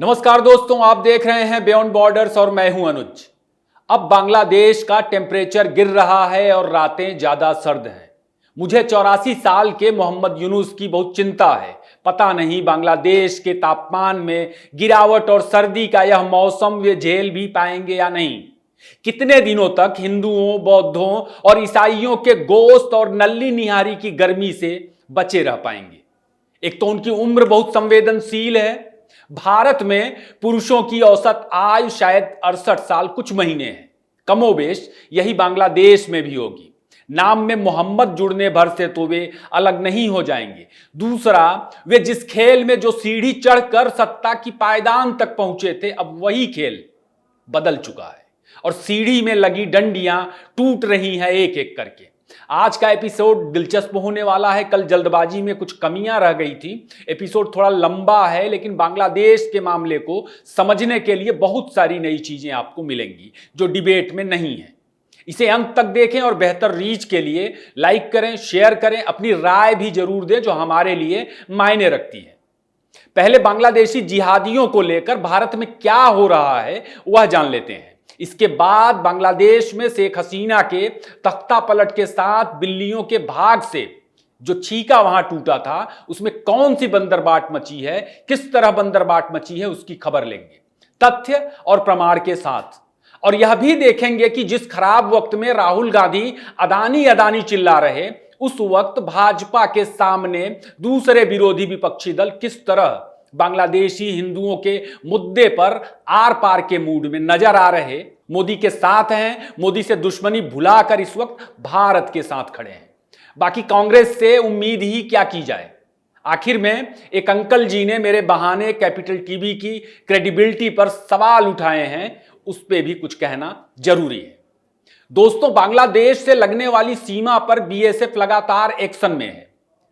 नमस्कार दोस्तों, आप देख रहे हैं बियॉन्ड बॉर्डर्स और मैं हूं अनुज। अब बांग्लादेश का टेम्परेचर गिर रहा है और रातें ज्यादा सर्द हैं। मुझे 84 साल के मोहम्मद यूनुस की बहुत चिंता है। पता नहीं बांग्लादेश के तापमान में गिरावट और सर्दी का यह मौसम वे झेल भी पाएंगे या नहीं। कितने दिनों तक हिंदुओं, बौद्धों और ईसाइयों के गोश्त और नल्ली निहारी की गर्मी से बचे रह पाएंगे। एक तो उनकी उम्र बहुत संवेदनशील है। भारत में पुरुषों की औसत आयु शायद 68 साल कुछ महीने है। कमोबेश यही बांग्लादेश में भी होगी। नाम में मोहम्मद जुड़ने भर से तो वे अलग नहीं हो जाएंगे। दूसरा, वे जिस खेल में जो सीढ़ी चढ़कर सत्ता की पायदान तक पहुंचे थे, अब वही खेल बदल चुका है और सीढ़ी में लगी डंडियां टूट रही हैं एक एक करके। आज का एपिसोड दिलचस्प होने वाला है। कल जल्दबाजी में कुछ कमियां रह गई थी। एपिसोड थोड़ा लंबा है, लेकिन बांग्लादेश के मामले को समझने के लिए बहुत सारी नई चीजें आपको मिलेंगी जो डिबेट में नहीं है। इसे अंत तक देखें और बेहतर रीच के लिए लाइक करें, शेयर करें, अपनी राय भी जरूर दें जो हमारे लिए मायने रखती है। पहले बांग्लादेशी जिहादियों को लेकर भारत में क्या हो रहा है वह जान लेते हैं। इसके बाद बांग्लादेश में शेख हसीना के तख्ता पलट के साथ बिल्लियों के भाग से जो छीका वहां टूटा था, उसमें कौन सी बंदरबाट मची है, किस तरह बंदरबाट मची है, उसकी खबर लेंगे तथ्य और प्रमाण के साथ। और यह भी देखेंगे कि जिस खराब वक्त में राहुल गांधी अदानी अदानी चिल्ला रहे, उस वक्त भाजपा के सामने दूसरे विरोधी विपक्षी दल किस तरह बांग्लादेशी हिंदुओं के मुद्दे पर आर पार के मूड में नजर आ रहे। मोदी के साथ हैं, मोदी से दुश्मनी भुलाकर इस वक्त भारत के साथ खड़े हैं। बाकी कांग्रेस से उम्मीद ही क्या की जाए। आखिर में एक अंकल जी ने मेरे बहाने कैपिटल टीवी की क्रेडिबिलिटी पर सवाल उठाए हैं, उस पर भी कुछ कहना जरूरी है। दोस्तों, बांग्लादेश से लगने वाली सीमा पर बीएसएफ लगातार एक्शन में है।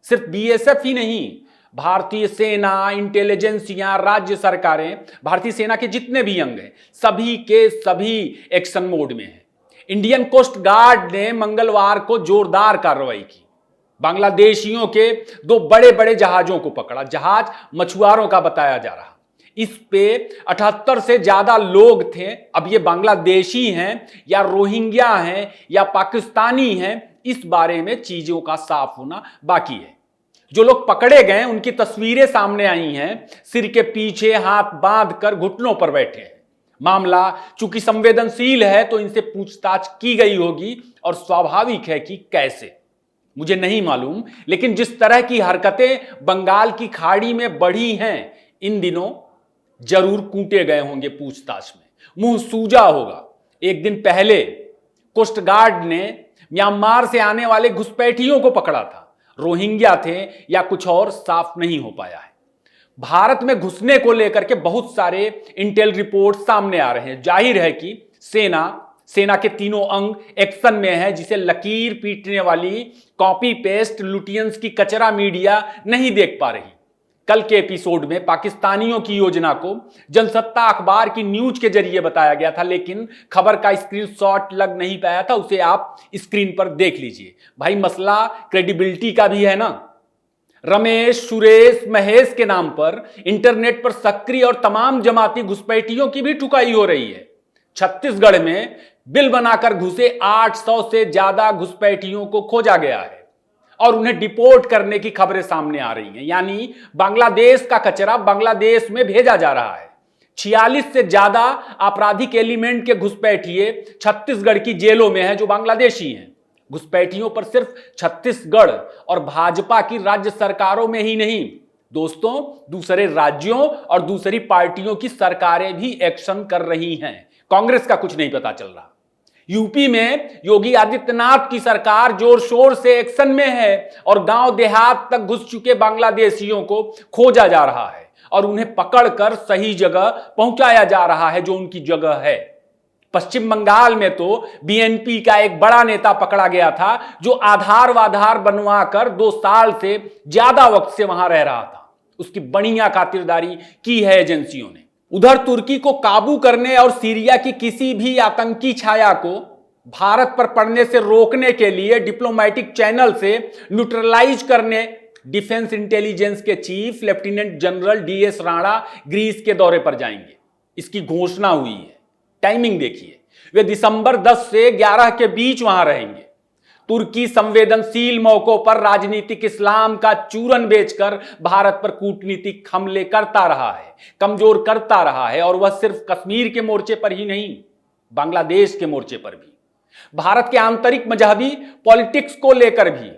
सिर्फ बीएसएफ ही नहीं, भारतीय सेना, इंटेलिजेंसियां, राज्य सरकारें, भारतीय सेना के जितने भी अंग हैं, सभी के सभी एक्शन मोड में हैं। इंडियन कोस्ट गार्ड ने मंगलवार को जोरदार कार्रवाई की। बांग्लादेशियों के दो बड़े बड़े जहाजों को पकड़ा। जहाज मछुआरों का बताया जा रहा। इस पे 78 से ज्यादा लोग थे। अब ये बांग्लादेशी हैं या रोहिंग्या हैं या पाकिस्तानी हैं, इस बारे में चीजों का साफ होना बाकी है। जो लोग पकड़े गए उनकी तस्वीरें सामने आई हैं। सिर के पीछे हाथ बांधकर घुटनों पर बैठे हैं। मामला चूंकि संवेदनशील है तो इनसे पूछताछ की गई होगी और स्वाभाविक है कि कैसे, मुझे नहीं मालूम, लेकिन जिस तरह की हरकतें बंगाल की खाड़ी में बढ़ी हैं, इन दिनों जरूर कूटे गए होंगे पूछताछ में, मुंह सूजा होगा। एक दिन पहले कोस्ट गार्ड ने म्यांमार से आने वाले घुसपैठियों को पकड़ा था। रोहिंग्या थे या कुछ और, साफ नहीं हो पाया है। भारत में घुसने को लेकर के बहुत सारे इंटेल रिपोर्ट सामने आ रहे हैं। जाहिर है कि सेना के तीनों अंग एक्शन में है, जिसे लकीर पीटने वाली कॉपी पेस्ट लुटियंस की कचरा मीडिया नहीं देख पा रही। कल के एपिसोड में पाकिस्तानियों की योजना को जनसत्ता अखबार की न्यूज के जरिए बताया गया था, लेकिन खबर का स्क्रीनशॉट लग नहीं पाया था। उसे आप स्क्रीन पर देख लीजिए। भाई, मसला क्रेडिबिलिटी का भी है ना। रमेश, सुरेश, महेश के नाम पर इंटरनेट पर सक्रिय और तमाम जमाती घुसपैठियों की भी ठुकाई हो रही है। छत्तीसगढ़ में बिल बनाकर घुसे 800 से ज्यादा घुसपैठियों को खोजा गया है और उन्हें डिपोर्ट करने की खबरें सामने आ रही हैं। यानी बांग्लादेश का कचरा बांग्लादेश में भेजा जा रहा है। 46 से ज्यादा आपराधिक एलिमेंट के घुसपैठिए छत्तीसगढ़ की जेलों में हैं जो बांग्लादेशी हैं। घुसपैठियों पर सिर्फ छत्तीसगढ़ और भाजपा की राज्य सरकारों में ही नहीं दोस्तों, दूसरे राज्यों और दूसरी पार्टियों की सरकारें भी एक्शन कर रही हैं। कांग्रेस का कुछ नहीं पता चल रहा। यूपी में योगी आदित्यनाथ की सरकार जोर शोर से एक्शन में है और गांव देहात तक घुस चुके बांग्लादेशियों को खोजा जा रहा है और उन्हें पकड़कर सही जगह पहुंचाया जा रहा है जो उनकी जगह है। पश्चिम बंगाल में तो बीएनपी का एक बड़ा नेता पकड़ा गया था जो आधार वाधार बनवाकर 2 साल से ज्यादा वक्त से वहां रह रहा था। उसकी बढ़िया खातिरदारी की है एजेंसियों ने। उधर तुर्की को काबू करने और सीरिया की किसी भी आतंकी छाया को भारत पर पड़ने से रोकने के लिए डिप्लोमेटिक चैनल से न्यूट्रलाइज करने डिफेंस इंटेलिजेंस के chief lieutenant general DS Rana Greece के दौरे पर जाएंगे, इसकी घोषणा हुई है। टाइमिंग देखिए, वे दिसंबर 10 से 11 के बीच वहां रहेंगे। तुर्की संवेदनशील मौकों पर राजनीतिक इस्लाम का चूरन बेचकर भारत पर कूटनीतिक हमले करता रहा है, कमजोर करता रहा है, और वह सिर्फ कश्मीर के मोर्चे पर ही नहीं, बांग्लादेश के मोर्चे पर भी, भारत के आंतरिक मजहबी पॉलिटिक्स को लेकर भी।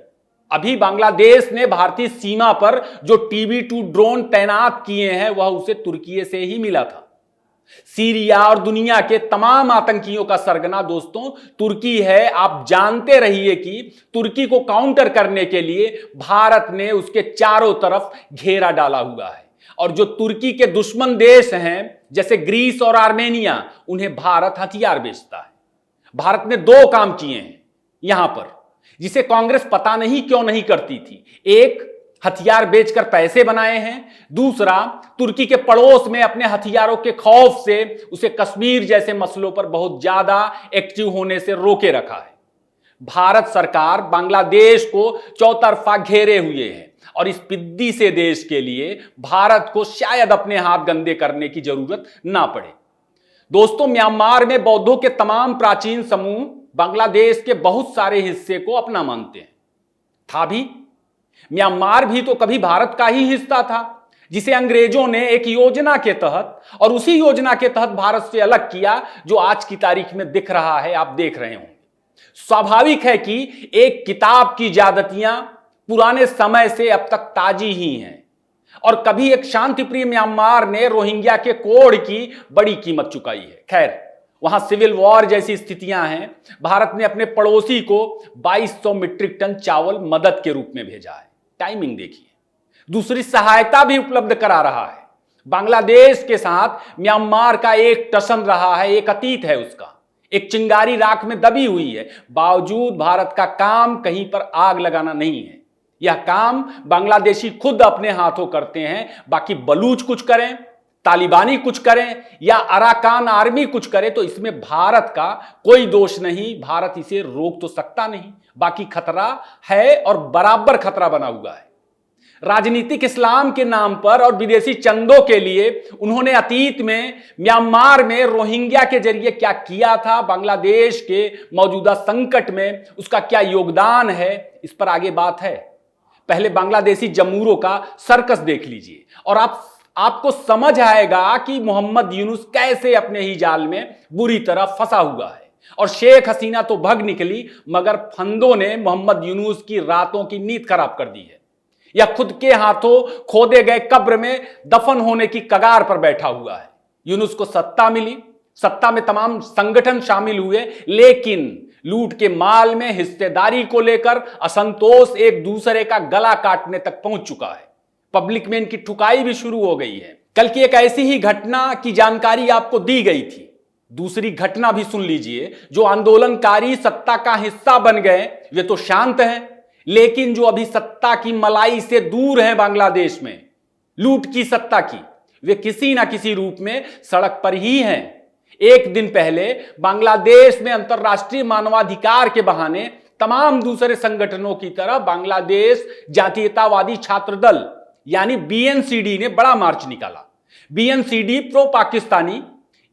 अभी बांग्लादेश ने भारतीय सीमा पर जो TB2 ड्रोन तैनात किए हैं वह उसे तुर्की से ही मिला था। सीरिया और दुनिया के तमाम आतंकियों का सरगना दोस्तों तुर्की है। आप जानते रहिए कि तुर्की को काउंटर करने के लिए भारत ने उसके चारों तरफ घेरा डाला हुआ है, और जो तुर्की के दुश्मन देश हैं जैसे ग्रीस और आर्मेनिया, उन्हें भारत हथियार बेचता है। भारत ने दो काम किए हैं यहां पर जिसे कांग्रेस पता नहीं क्यों नहीं करती थी। एक, हथियार बेचकर पैसे बनाए हैं। दूसरा, तुर्की के पड़ोस में अपने हथियारों के खौफ से उसे कश्मीर जैसे मसलों पर बहुत ज्यादा एक्टिव होने से रोके रखा है। भारत सरकार बांग्लादेश को चौतरफा घेरे हुए है, और इस पिद्दी से देश के लिए भारत को शायद अपने हाथ गंदे करने की जरूरत ना पड़े। दोस्तों, म्यांमार में बौद्धों के तमाम प्राचीन समूह बांग्लादेश के बहुत सारे हिस्से को अपना मानते हैं। था भी, म्यांमार भी तो कभी भारत का ही हिस्सा था, जिसे अंग्रेजों ने एक योजना के तहत और उसी योजना के तहत भारत से अलग किया, जो आज की तारीख में दिख रहा है, आप देख रहे होंगे। स्वाभाविक है कि एक किताब की ज्यादतियां पुराने समय से अब तक ताजी ही हैं, और कभी एक शांतिप्रिय म्यांमार ने रोहिंग्या के कोड की बड़ी कीमत चुकाई है। खैर, वहां सिविल वॉर जैसी स्थितियां हैं। भारत ने अपने पड़ोसी को 2200 मीट्रिक टन चावल मदद के रूप में भेजा है। टाइमिंग देखिए, दूसरी सहायता भी उपलब्ध करा रहा है। बांग्लादेश के साथ म्यांमार का एक टसन रहा है, एक अतीत है उसका, एक चिंगारी राख में दबी हुई है। बावजूद भारत का काम कहीं पर आग लगाना नहीं है, यह काम बांग्लादेशी खुद अपने हाथों करते हैं। बाकी बलूच कुछ करें, तालिबानी कुछ करें या अराकान आर्मी कुछ करे तो इसमें भारत का कोई दोष नहीं। भारत इसे रोक तो सकता नहीं, बाकी खतरा है और बराबर खतरा बना हुआ है। राजनीतिक इस्लाम के नाम पर और विदेशी चंदों के लिए उन्होंने अतीत में म्यांमार में रोहिंग्या के जरिए क्या किया था, बांग्लादेश के मौजूदा संकट में उसका क्या योगदान है, इस पर आगे बात है। पहले बांग्लादेशी जमूरों का सर्कस देख लीजिए और आपको समझ आएगा कि मोहम्मद यूनुस कैसे अपने ही जाल में बुरी तरह फंसा हुआ है। और शेख हसीना तो भग निकली, मगर फंदों ने मोहम्मद यूनुस की रातों की नींद खराब कर दी है। या खुद के हाथों खोदे गए कब्र में दफन होने की कगार पर बैठा हुआ है। यूनुस को सत्ता मिली, सत्ता में तमाम संगठन शामिल हुए, लेकिन लूट के माल में हिस्सेदारी को लेकर असंतोष एक दूसरे का गला काटने तक पहुंच चुका है। पब्लिक में इनकी ठुकाई भी शुरू हो गई है। कल की एक ऐसी ही घटना की जानकारी आपको दी गई थी। दूसरी घटना भी सुन लीजिए। जो आंदोलनकारी सत्ता का हिस्सा बन गए वे तो शांत हैं, लेकिन जो अभी सत्ता की मलाई से दूर हैं बांग्लादेश में, लूट की सत्ता की, वे किसी ना किसी रूप में सड़क पर ही हैं। एक दिन पहले बांग्लादेश में अंतर्राष्ट्रीय मानवाधिकार के बहाने तमाम दूसरे संगठनों की तरह बांग्लादेश जातीयतावादी छात्र दल यानी BNCD ने बड़ा मार्च निकाला। BNCD प्रो पाकिस्तानी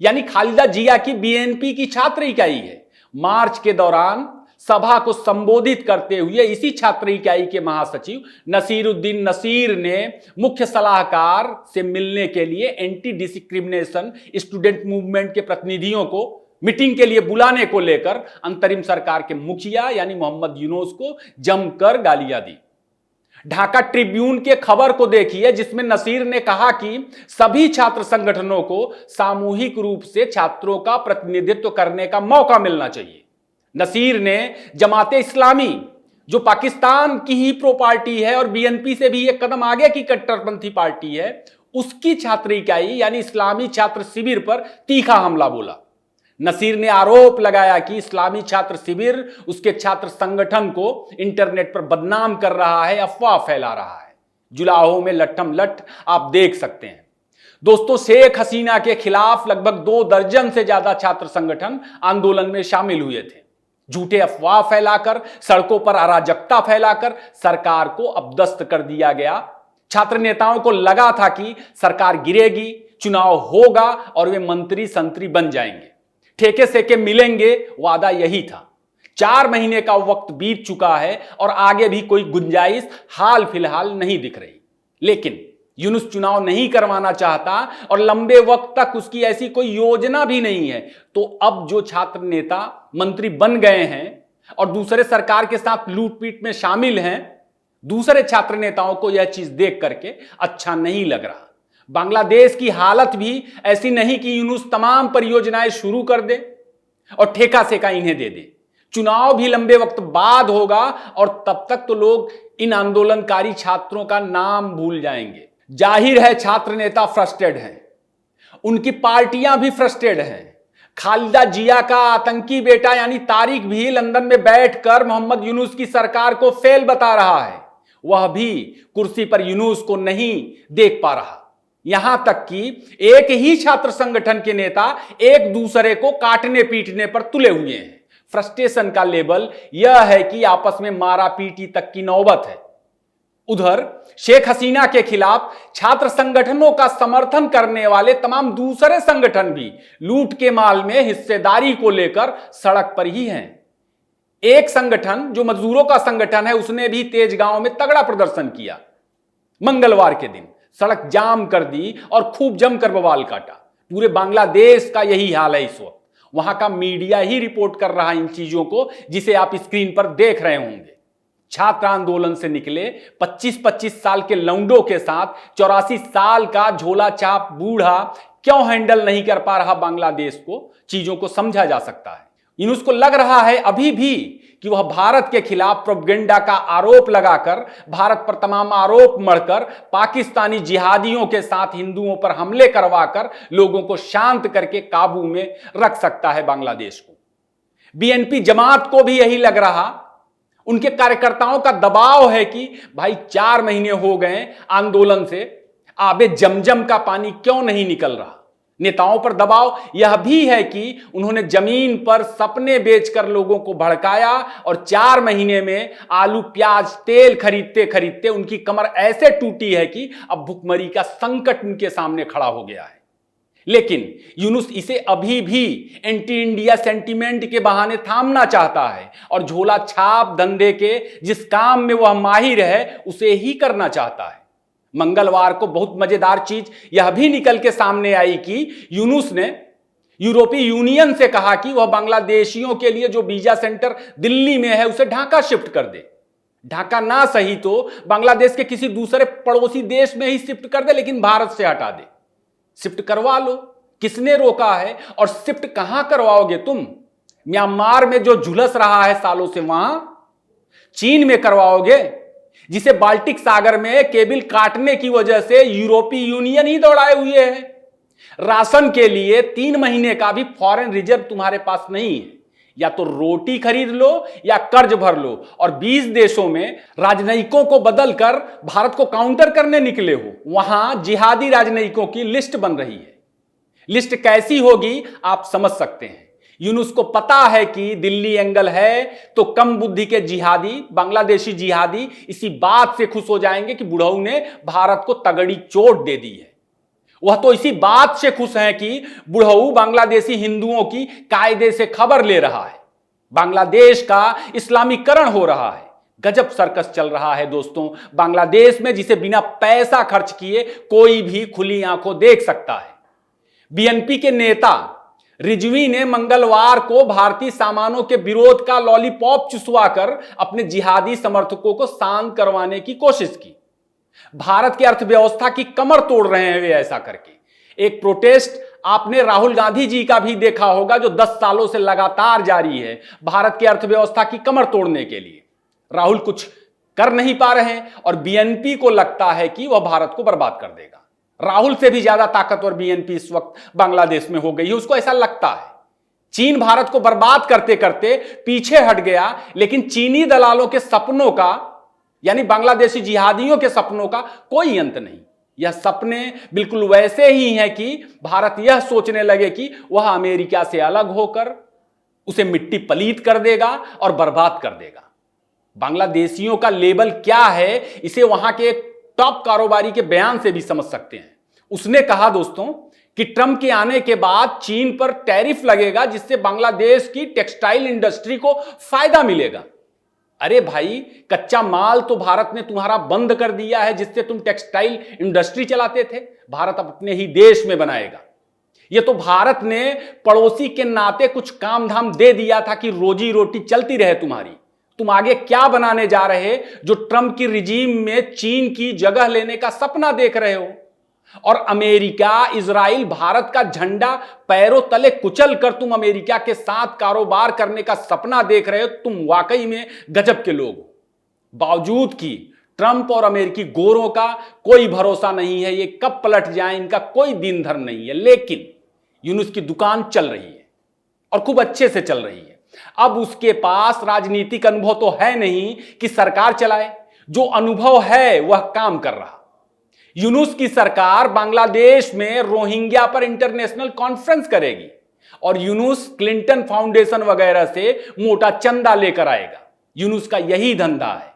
यानी खालिदा जिया की BNP की छात्र इकाई है। मार्च के दौरान सभा को संबोधित करते हुए इसी छात्र इकाई के महासचिव नसीरुद्दीन नसीर ने मुख्य सलाहकार से मिलने के लिए एंटी डिस्क्रिमिनेशन स्टूडेंट मूवमेंट के प्रतिनिधियों को मीटिंग के लिए बुलाने को लेकर अंतरिम सरकार के मुखिया यानी मोहम्मद यूनुस को जमकर गालियां दी। ढाका ट्रिब्यून के खबर को देखिए, जिसमें नसीर ने कहा कि सभी छात्र संगठनों को सामूहिक रूप से छात्रों का प्रतिनिधित्व करने का मौका मिलना चाहिए। नसीर ने जमाते इस्लामी जो पाकिस्तान की ही प्रो पार्टी है और BNP से भी एक कदम आगे की कट्टरपंथी पार्टी है, उसकी छात्र इकाई यानी इस्लामी छात्र शिविर पर तीखा हमला बोला। नसीर ने आरोप लगाया कि इस्लामी छात्र शिविर उसके छात्र संगठन को इंटरनेट पर बदनाम कर रहा है, अफवाह फैला रहा है। जुलाहों में लट्ठम लट्ठ आप देख सकते हैं। दोस्तों, शेख हसीना के खिलाफ लगभग 2 दर्जन से ज्यादा छात्र संगठन आंदोलन में शामिल हुए थे। झूठे अफवाह फैलाकर, सड़कों पर अराजकता फैलाकर सरकार को अपदस्थ कर दिया गया। छात्र नेताओं को लगा था कि सरकार गिरेगी, चुनाव होगा और वे मंत्री संतरी बन जाएंगे, ठेके सेके मिलेंगे, वादा यही था। 4 महीने का वक्त बीत चुका है और आगे भी कोई गुंजाइश हाल फिलहाल नहीं दिख रही। लेकिन यूनुस चुनाव नहीं करवाना चाहता और लंबे वक्त तक उसकी ऐसी कोई योजना भी नहीं है। तो अब जो छात्र नेता मंत्री बन गए हैं और दूसरे सरकार के साथ लूटपीट में शामिल हैं, दूसरे छात्र नेताओं को यह चीज देख करके अच्छा नहीं लग रहा। बांग्लादेश की हालत भी ऐसी नहीं कि यूनुस तमाम परियोजनाएं शुरू कर दे और ठेका सेका इन्हें दे दे। चुनाव भी लंबे वक्त बाद होगा और तब तक तो लोग इन आंदोलनकारी छात्रों का नाम भूल जाएंगे। जाहिर है छात्र नेता फ्रस्ट्रेटेड हैं, उनकी पार्टियां भी फ्रस्ट्रेटेड हैं। खालिदा जिया का आतंकी बेटा यानी तारिक भी लंदन में बैठकर मोहम्मद यूनुस की सरकार को फेल बता रहा है। वह भी कुर्सी पर यूनुस को नहीं देख पा रहा। यहां तक कि एक ही छात्र संगठन के नेता एक दूसरे को काटने पीटने पर तुले हुए हैं। फ्रस्ट्रेशन का लेवल यह है कि आपस में मारा पीटी तक की नौबत है। उधर शेख हसीना के खिलाफ छात्र संगठनों का समर्थन करने वाले तमाम दूसरे संगठन भी लूट के माल में हिस्सेदारी को लेकर सड़क पर ही हैं। एक संगठन जो मजदूरों का संगठन है, उसने भी तेजगांव में तगड़ा प्रदर्शन किया। मंगलवार के दिन सड़क जाम कर दी और खूब जमकर बवाल काटा। पूरे बांग्लादेश का यही हाल है इस वक्त। वहां का मीडिया ही रिपोर्ट कर रहा है इन चीजों को, जिसे आप स्क्रीन पर देख रहे होंगे। छात्र आंदोलन से निकले 25-25 साल के लौंडों के साथ 84 साल का झोला छाप बूढ़ा क्यों हैंडल नहीं कर पा रहा बांग्लादेश को, चीजों को समझा जा सकता है। यूनुस को लग रहा है अभी भी कि वह भारत के खिलाफ प्रोपेगेंडा का आरोप लगाकर, भारत पर तमाम आरोप मढ़कर, पाकिस्तानी जिहादियों के साथ हिंदुओं पर हमले करवाकर लोगों को शांत करके काबू में रख सकता है बांग्लादेश को। बीएनपी जमात को भी यही लग रहा। उनके कार्यकर्ताओं का दबाव है कि भाई 4 महीने हो गए आंदोलन से, आबे जमजम का पानी क्यों नहीं निकल रहा। नेताओं पर दबाव यह भी है कि उन्होंने जमीन पर सपने बेचकर लोगों को भड़काया और 4 महीने में आलू प्याज तेल खरीदते खरीदते उनकी कमर ऐसे टूटी है कि अब भुखमरी का संकट उनके सामने खड़ा हो गया है। लेकिन यूनुस इसे अभी भी एंटी इंडिया सेंटीमेंट के बहाने थामना चाहता है और झोला छाप धंधे के जिस काम में वह माहिर है उसे ही करना चाहता है। मंगलवार को बहुत मजेदार चीज यह भी निकल के सामने आई कि यूनुस ने यूरोपीय यूनियन से कहा कि वह बांग्लादेशियों के लिए जो वीजा सेंटर दिल्ली में है उसे ढाका शिफ्ट कर दे। ढाका ना सही तो बांग्लादेश के किसी दूसरे पड़ोसी देश में ही शिफ्ट कर दे, लेकिन भारत से हटा दे। शिफ्ट करवा लो, किसने रोका है? और शिफ्ट कहां करवाओगे तुम? म्यांमार में जो झुलस रहा है सालों से वहां, चीन में करवाओगे, जिसे बाल्टिक सागर में केबल काटने की वजह से यूरोपीय यूनियन ही दौड़ाए हुए है। राशन के लिए 3 महीने का भी फॉरेन रिजर्व तुम्हारे पास नहीं है। या तो रोटी खरीद लो या कर्ज भर लो, और 20 देशों में राजनयिकों को बदलकर भारत को काउंटर करने निकले हो। वहां जिहादी राजनयिकों की लिस्ट बन रही है। लिस्ट कैसी होगी आप समझ सकते हैं। यूनुस को पता है कि दिल्ली एंगल है तो कम बुद्धि के जिहादी, बांग्लादेशी जिहादी इसी बात से खुश हो जाएंगे कि बुढ़ऊ ने भारत को तगड़ी चोट दे दी है। वह तो इसी बात से खुश हैं कि बुढ़ऊ बांग्लादेशी हिंदुओं की कायदे से खबर ले रहा है। बांग्लादेश का इस्लामीकरण हो रहा है। गजब सर्कस चल रहा है दोस्तों बांग्लादेश में, जिसे बिना पैसा खर्च किए कोई भी खुली आंखों देख सकता है। बीएनपी के नेता रिजवी ने मंगलवार को भारतीय सामानों के विरोध का लॉलीपॉप चुसवाकर अपने जिहादी समर्थकों को शांत करवाने की कोशिश की। भारत की अर्थव्यवस्था की कमर तोड़ रहे हैं वे ऐसा करके। एक प्रोटेस्ट आपने राहुल गांधी जी का भी देखा होगा जो 10 सालों से लगातार जारी है भारत की अर्थव्यवस्था की कमर तोड़ने के लिए। राहुल कुछ कर नहीं पा रहे हैं और बीएनपी को लगता है कि वह भारत को बर्बाद कर देगा। राहुल से भी ज्यादा ताकतवर बीएनपी इस वक्त बांग्लादेश में हो गई है, उसको ऐसा लगता है। चीन भारत को बर्बाद करते करते पीछे हट गया, लेकिन चीनी दलालों के सपनों का यानी बांग्लादेशी जिहादियों के सपनों का कोई अंत नहीं। यह सपने बिल्कुल वैसे ही हैं कि भारत यह सोचने लगे कि वह अमेरिका से अलग होकर उसे मिट्टी पलीत कर देगा और बर्बाद कर देगा। बांग्लादेशियों का लेवल क्या है इसे वहां के एक टॉप कारोबारी के बयान से भी समझ सकते हैं। उसने कहा दोस्तों कि ट्रंप के आने के बाद चीन पर टैरिफ लगेगा जिससे बांग्लादेश की टेक्सटाइल इंडस्ट्री को फायदा मिलेगा। अरे भाई, कच्चा माल तो भारत ने तुम्हारा बंद कर दिया है जिससे तुम टेक्सटाइल इंडस्ट्री चलाते थे। भारत अपने ही देश में बनाएगा। यह तो भारत ने पड़ोसी के नाते कुछ काम धाम दे दिया था कि रोजी रोटी चलती रहे तुम्हारी। तुम आगे क्या बनाने जा रहे जो ट्रंप की रिजीम में चीन की जगह लेने का सपना देख रहे हो? और अमेरिका, इजराइल, भारत का झंडा पैरों तले कुचल कर तुम अमेरिका के साथ कारोबार करने का सपना देख रहे हो। तुम वाकई में गजब के लोग हो। बावजूद कि ट्रंप और अमेरिकी गोरों का कोई भरोसा नहीं है, ये कब पलट जाए इनका कोई दिन धर्म नहीं है, लेकिन यूनुस की दुकान चल रही है और खूब अच्छे से चल रही है। अब उसके पास राजनीतिक अनुभव तो है नहीं कि सरकार चलाए, जो अनुभव है वह काम कर रहा। यूनुस की सरकार बांग्लादेश में रोहिंग्या पर इंटरनेशनल कॉन्फ्रेंस करेगी और यूनुस क्लिंटन फाउंडेशन वगैरह से मोटा चंदा लेकर आएगा। यूनुस का यही धंधा है।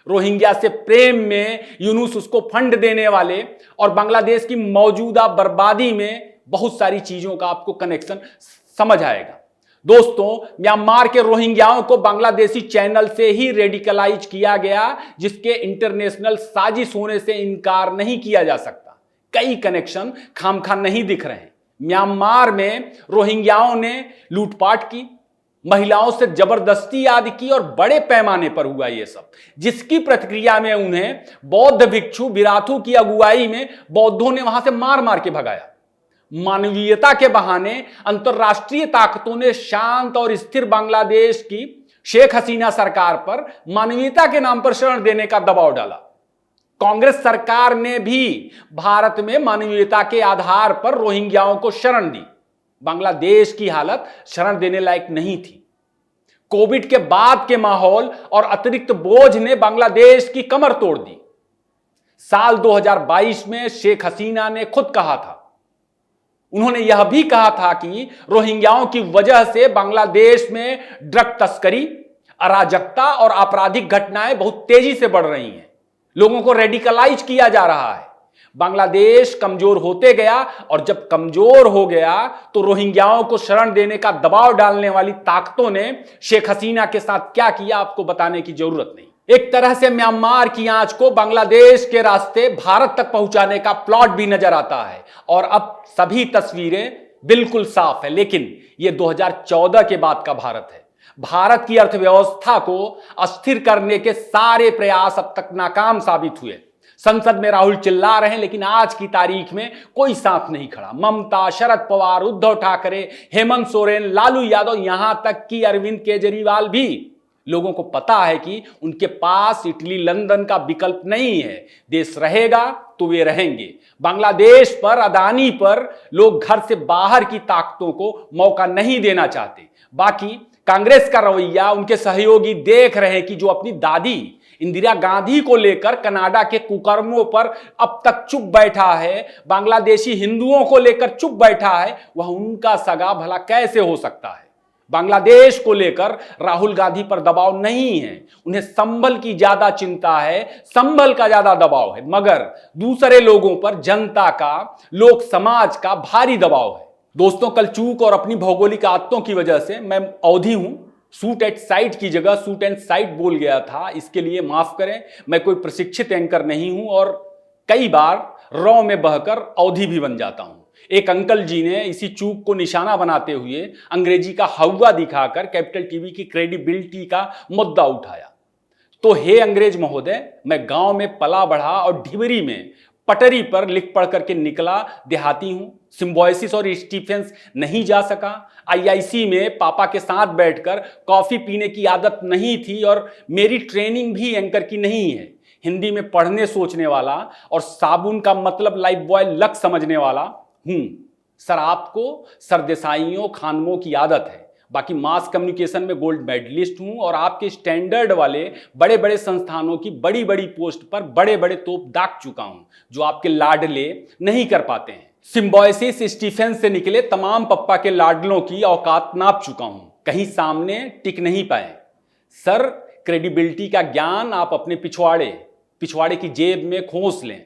रोहिंग्या से प्रेम में यूनुस उसको फंड देने वाले और बांग्लादेश की मौजूदा बर्बादी में बहुत सारी चीजों का आपको कनेक्शन समझ आएगा। दोस्तों, म्यांमार के रोहिंग्याओं को बांग्लादेशी चैनल से ही रेडिकलाइज किया गया जिसके इंटरनेशनल साजिश होने से इनकार नहीं किया जा सकता। कई कनेक्शन खामखा नहीं दिख रहे हैं। म्यांमार में रोहिंग्याओं ने लूटपाट की, महिलाओं से जबरदस्ती आदि की और बड़े पैमाने पर हुआ ये सब, जिसकी प्रतिक्रिया में उन्हें बौद्ध भिक्षु बिराथू की अगुवाई में बौद्धों ने वहां से मार मार के भगाया। मानवीयता के बहाने अंतरराष्ट्रीय ताकतों ने शांत और स्थिर बांग्लादेश की शेख हसीना सरकार पर मानवीयता के नाम पर शरण देने का दबाव डाला। कांग्रेस सरकार ने भी भारत में मानवीयता के आधार पर रोहिंग्याओं को शरण दी। बांग्लादेश की हालत शरण देने लायक नहीं थी। कोविड के बाद के माहौल और अतिरिक्त बोझ ने बांग्लादेश की कमर तोड़ दी। साल 2022 में शेख हसीना ने खुद कहा था, उन्होंने यह भी कहा था कि रोहिंग्याओं की वजह से बांग्लादेश में ड्रग तस्करी, अराजकता और आपराधिक घटनाएं बहुत तेजी से बढ़ रही हैं। लोगों को रेडिकलाइज किया जा रहा है। बांग्लादेश कमजोर होते गया और जब कमजोर हो गया तो रोहिंग्याओं को शरण देने का दबाव डालने वाली ताकतों ने शेख हसीना के साथ क्या किया आपको बताने की जरूरत नहीं। एक तरह से म्यांमार की आंच को बांग्लादेश के रास्ते भारत तक पहुंचाने का प्लॉट भी नजर आता है और अब सभी तस्वीरें बिल्कुल साफ है। लेकिन यह 2014 के बाद का भारत है। भारत की अर्थव्यवस्था को अस्थिर करने के सारे प्रयास अब तक नाकाम साबित हुए। संसद में राहुल चिल्ला रहे हैं लेकिन आज की तारीख में कोई साथ नहीं खड़ा। ममता, शरद पवार, उद्धव ठाकरे, हेमंत सोरेन, लालू यादव, यहां तक कि अरविंद केजरीवाल भी, लोगों को पता है कि उनके पास इटली लंदन का विकल्प नहीं है। देश रहेगा तो वे रहेंगे। बांग्लादेश पर, अदानी पर लोग घर से बाहर की ताकतों को मौका नहीं देना चाहते। बाकी कांग्रेस का रवैया उनके सहयोगी देख रहे हैं कि जो अपनी दादी इंदिरा गांधी को लेकर कनाडा के कुकर्मों पर अब तक चुप बैठा है, बांग्लादेशी हिंदुओं को लेकर चुप बैठा है, वह उनका सगा भला कैसे हो सकता है। बांग्लादेश को लेकर राहुल गांधी पर दबाव नहीं है, उन्हें संभल की ज्यादा चिंता है, संभल का ज्यादा दबाव है, मगर दूसरे लोगों पर जनता का, लोक समाज का भारी दबाव है। दोस्तों, कल चूक और अपनी भौगोलिक आदतों की वजह से मैं अवधि हूं, शूट एट साइट की जगह शूट एंड साइट बोल गया था, इसके लिए माफ करें। मैं कोई प्रशिक्षित एंकर नहीं हूं और कई बार रौ में बहकर अवधि भी बन जाता हूं। एक अंकल जी ने इसी चूक को निशाना बनाते हुए अंग्रेजी का हौवा दिखाकर कैपिटल टीवी की क्रेडिबिलिटी का मुद्दा उठाया। तो हे अंग्रेज महोदय, मैं गांव में पला बढ़ा और ढिबरी में पटरी पर लिख पढ़ करके निकला देहाती हूं। सिम्बोयसिस और स्टीफेंस नहीं जा सका। आईआईसी में पापा के साथ बैठकर कॉफी पीने की आदत नहीं थी और मेरी ट्रेनिंग भी एंकर की नहीं है। हिंदी में पढ़ने सोचने वाला और साबुन का मतलब लाइफ बॉय लक समझने वाला हूं। सर, आपको सरदेसाइयों खानमों की आदत है। बाकी मास कम्युनिकेशन में गोल्ड मेडलिस्ट हूं और आपके स्टैंडर्ड वाले बड़े बड़े संस्थानों की बड़ी बड़ी पोस्ट पर बड़े बड़े तोप दाग चुका हूं, जो आपके लाडले नहीं कर पाते हैं। सिम्बोयसिस स्टीफेंस से निकले तमाम पप्पा के लाडलों की औकात नाप चुका हूं। कहीं सामने टिक नहीं पाए। सर, क्रेडिबिलिटी का ज्ञान आप अपने पिछवाड़े की जेब में खोस लें,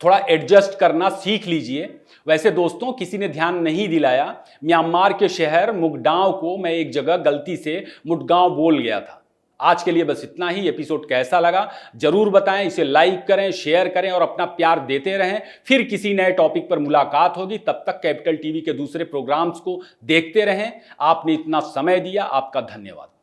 थोड़ा एडजस्ट करना सीख लीजिए। वैसे दोस्तों, किसी ने ध्यान नहीं दिलाया, म्यांमार के शहर मुगडांव को मैं एक जगह गलती से मुटगांव बोल गया था। आज के लिए बस इतना ही। एपिसोड कैसा लगा जरूर बताएं, इसे लाइक करें, शेयर करें और अपना प्यार देते रहें। फिर किसी नए टॉपिक पर मुलाकात होगी। तब तक कैपिटल टीवी के दूसरे प्रोग्राम्स को देखते रहें। आपने इतना समय दिया, आपका धन्यवाद।